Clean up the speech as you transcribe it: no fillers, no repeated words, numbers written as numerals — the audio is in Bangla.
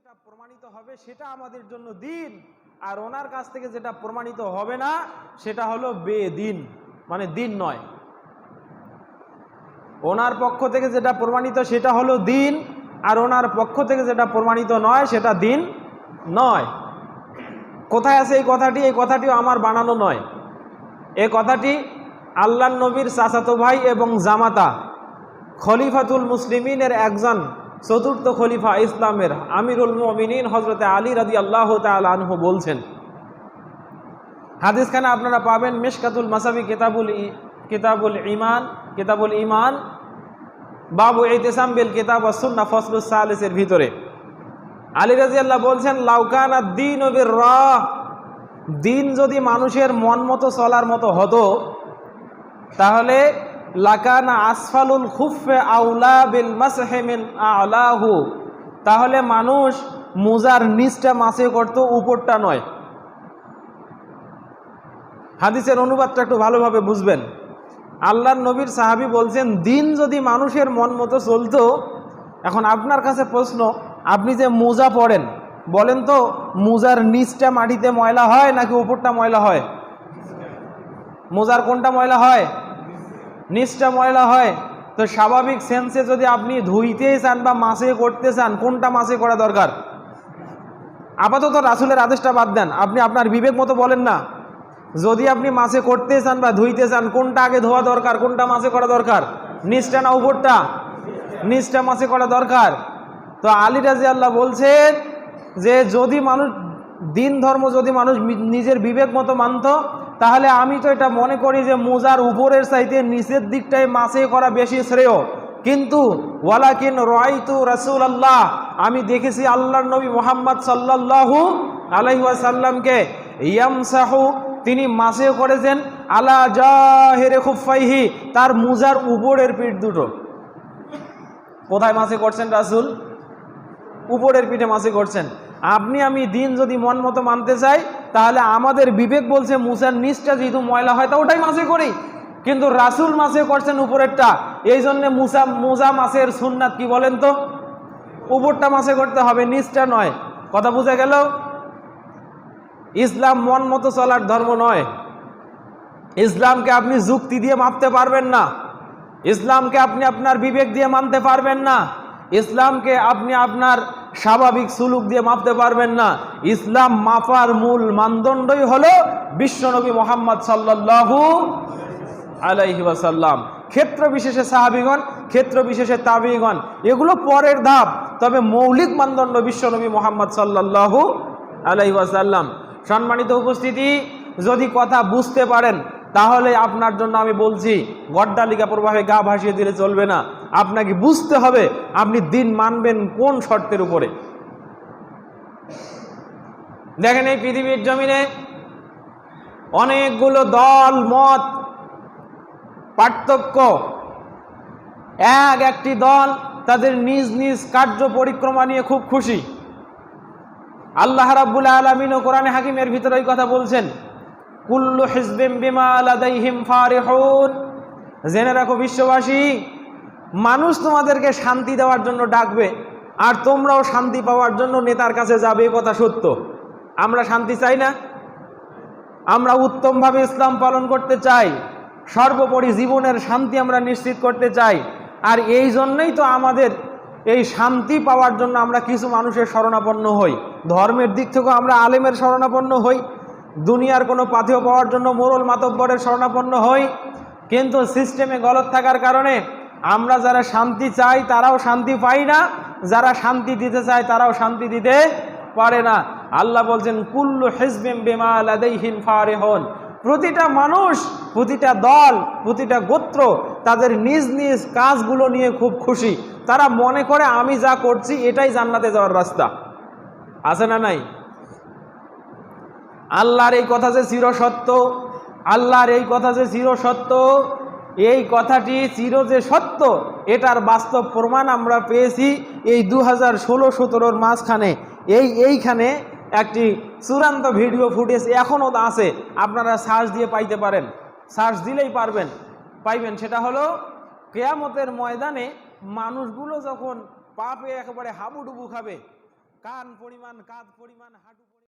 যেটা প্রমাণিত হবে সেটা আমাদের জন্য দিন, আর ওনার কাছ থেকে যেটা প্রমাণিত হবে না সেটা হলো বেদিন, মানে দিন নয়। ওনার পক্ষ থেকে যেটা প্রমাণিত সেটা হলো দিন, আর ওনার পক্ষ থেকে যেটা প্রমাণিত নয় সেটা দিন নয়। কোথায় আছে এই কথাটি? এই কথাটিও আমার বানানো নয়। এই কথাটি আল্লাহর নবীর চাচাতো ভাই এবং জামাতা খলিফাতুল মুসলিমিনের একজন চতুর্থ খলিফা ইসলামের আমিরুল মুমিনিন হযরতে আলী রাদিয়াল্লাহু তাআলা আনহু বলছেন। হাদিসখানে আপনারা পাবেন মিশকাতুল মাসাবি কিতাবুল ঈমান বাবু ইতিসাম বিল কিতাব ওয়াস সুন্নাহ ফসলুস সালিসের ভিতরে আলী রাদিয়াল্লাহু বলছেন, লাউকানা দ্বীনু বিররাহ, দিন যদি মানুষের মন মতো চলার মতো হতো তাহলে লাকানা আসফালুল খুফে আউলা বিল মাসহি মিন আলাহু, তাহলে মানুষ মুজার নিচটা মাসে করত, উপরটা নয়। হাদিসের অনুবাদটা একটু ভালোভাবে বুঝবেন। আল্লাহর নবীর সাহাবী বলছেন, দিন যদি মানুষের মন মতো চলতো। এখন আপনার কাছে প্রশ্ন, আপনি যে মোজা পরেন, বলেন তো মোজার নিচটা মাটিতে ময়লা হয় নাকি উপরটা ময়লা হয়? মোজার কোনটা ময়লা হয়? নিচটা ময়লা হয়। তো স্বাভাবিক সেন্সে যদি আপনি ধুইতে চান বা মাসে করতে চান, কোনটা মাসে করা দরকার? আপাতত রাসূলের আদেশটা বাদ দেন, আপনি আপনার বিবেক মতো বলেন না। যদি আপনি মাসে করতে চান বা ধুইতে চান, কোনটা আগে ধোয়া দরকার, কোনটা মাসে করা দরকার? নিচটা না উপরটা? নিচটা মাসে করা দরকার। তো আলী রাদিয়াল্লাহু বলছেন যে যদি মানুষ দিন ধর্ম যদি মানুষ নিজের বিবেক মতো মানত, তাহলে আমি তো এটা মনে করি যে মোজার উপরের চাইতে নিচের দিকটাই মাসে করা বেশি শ্রেয়। কিন্তু ওয়ালাকিন রাআইতু রাসূলুল্লাহ, আমি দেখেছি আল্লাহর নবী মুহাম্মদ সাল্লাল্লাহু আলাইহি ওয়াসাল্লামকে ইয়ামসাহু, তিনি মাসে করেছেন আলা জাহিরে খুফাইহি, তার মোজার উপরের পিঠ দুটো। কোথায় মাসে করছেন রাসূল? উপরের পিঠে মাসে করছেন। আপনি আমি দিন যদি মন মতো মানতে চাই, তাহলে আমাদের বিবেক বলছে মুসার নিচটা যেহেতু ময়লা হয় তা ওটাই মাসে করি, কিন্তু রাসূল মাসে করছেন উপরেরটা। এই জন্য মোজা মাসের সুন্নাত কি বলেন তো? উপরটা মাসে করতে হবে, নিচটা নয়। কথা বোঝা গেল? ইসলাম মন মতো চলার ধর্ম নয়। ইসলামকে আপনি যুক্তি দিয়ে মাপতে পারবেন না, ইসলামকে আপনি আপনার বিবেক দিয়ে মানতে পারবেন না, ইসলামকে আপনি আপনার স্বাভাবিক সুলুক দিয়ে মাপতে পারবেন না। ইসলাম মাপার মূল মানদণ্ডই হলো বিশ্বনবী মুহাম্মদ সাল্লাল্লাহু আলাইহি ওয়াসাল্লাম। ক্ষেত্র বিশেষে সাহাবীগণ, ক্ষেত্র বিশেষে তাবিঈগণ, এগুলো পরের ধাপ। তবে মৌলিক মানদণ্ড বিশ্বনবী মুহাম্মদ সাল্লাল্লাহু আলাইহি ওয়াসাল্লাম। সম্মানিত উপস্থিতি, যদি কথা বুঝতে পারেন তাহলে আপনার জন্য আমি বলছি, গড্ডালিকা প্রভাবে গা ভাসিয়ে দিলে চলবে না। আপনাকে বুঝতে হবে আপনি দিন মানবেন কোন শর্তের উপরে। দেখেন, এই পৃথিবীর জমিনে অনেকগুলো দল মত পার্থক্য। একটি দল তাদের নিজ নিজ কার্য পরিক্রমা নিয়ে খুব খুশি। আল্লাহ রাব্বুল আলামিন ও কোরআনে হাকিমের ভিতরে এই কথা বলছেন, কুল্লু হিজবিম বিমা লাদাইহিম ফারিহুন। জেনে রাখো বিশ্ববাসী, মানুষ তোমাদেরকে শান্তি দেওয়ার জন্য ডাকবে, আর তোমরাও শান্তি পাওয়ার জন্য নেতার কাছে যাবে। কথা সত্য। আমরা শান্তি চাই না? আমরা উত্তমভাবে ইসলাম পালন করতে চাই, সর্বোপরি জীবনের শান্তি আমরা নিশ্চিত করতে চাই। আর এই জন্যই তো আমাদের এই শান্তি পাওয়ার জন্য আমরা কিছু মানুষের শরণাপন্ন হই। ধর্মের দিক থেকেও আমরা আলেমের শরণাপন্ন হই, দুনিয়ার কোনো পাথেয় পাওয়ার জন্য মোরল মাতব্বরের শরণাপন্ন হই। কিন্তু সিস্টেমে গলত থাকার কারণে আমরা যারা শান্তি চাই তারাও শান্তি পাই না, যারা শান্তি দিতে চায় তারাও শান্তি দিতে পারে না। আল্লাহ বলছেন, কুল্লু হিজবিম বিমা লাদাইহিম ফারিহুন। প্রতিটা মানুষ, প্রতিটা দল, প্রতিটা গোত্র তাদের নিজ নিজ কাজগুলো নিয়ে খুব খুশি। তারা মনে করে আমি যা করছি এটাই জান্নাতে যাওয়ার রাস্তা। আছে না নাই? আল্লাহর এই কথা যে চিরসত্য, আল্লাহর এই কথা যে চিরসত্য, এই কথাটি চির যে সত্য, এটার বাস্তব প্রমাণ আমরা পেয়েছি এই 2016-17 মাঝখানে। এইখানে একটি চূড়ান্ত ভিডিও ফুটেজ এখনও আছে, আপনারা সার্চ দিয়ে পাইতে পারেন, সার্চ দিলেই পাইবেন। সেটা হলো কিয়ামতের ময়দানে মানুষগুলো যখন পাপে একেবারে হাবুডুবু খাবে, কান পরিমাণ, কাঁধ পরিমাণ, হাঁটু পরিমাণ।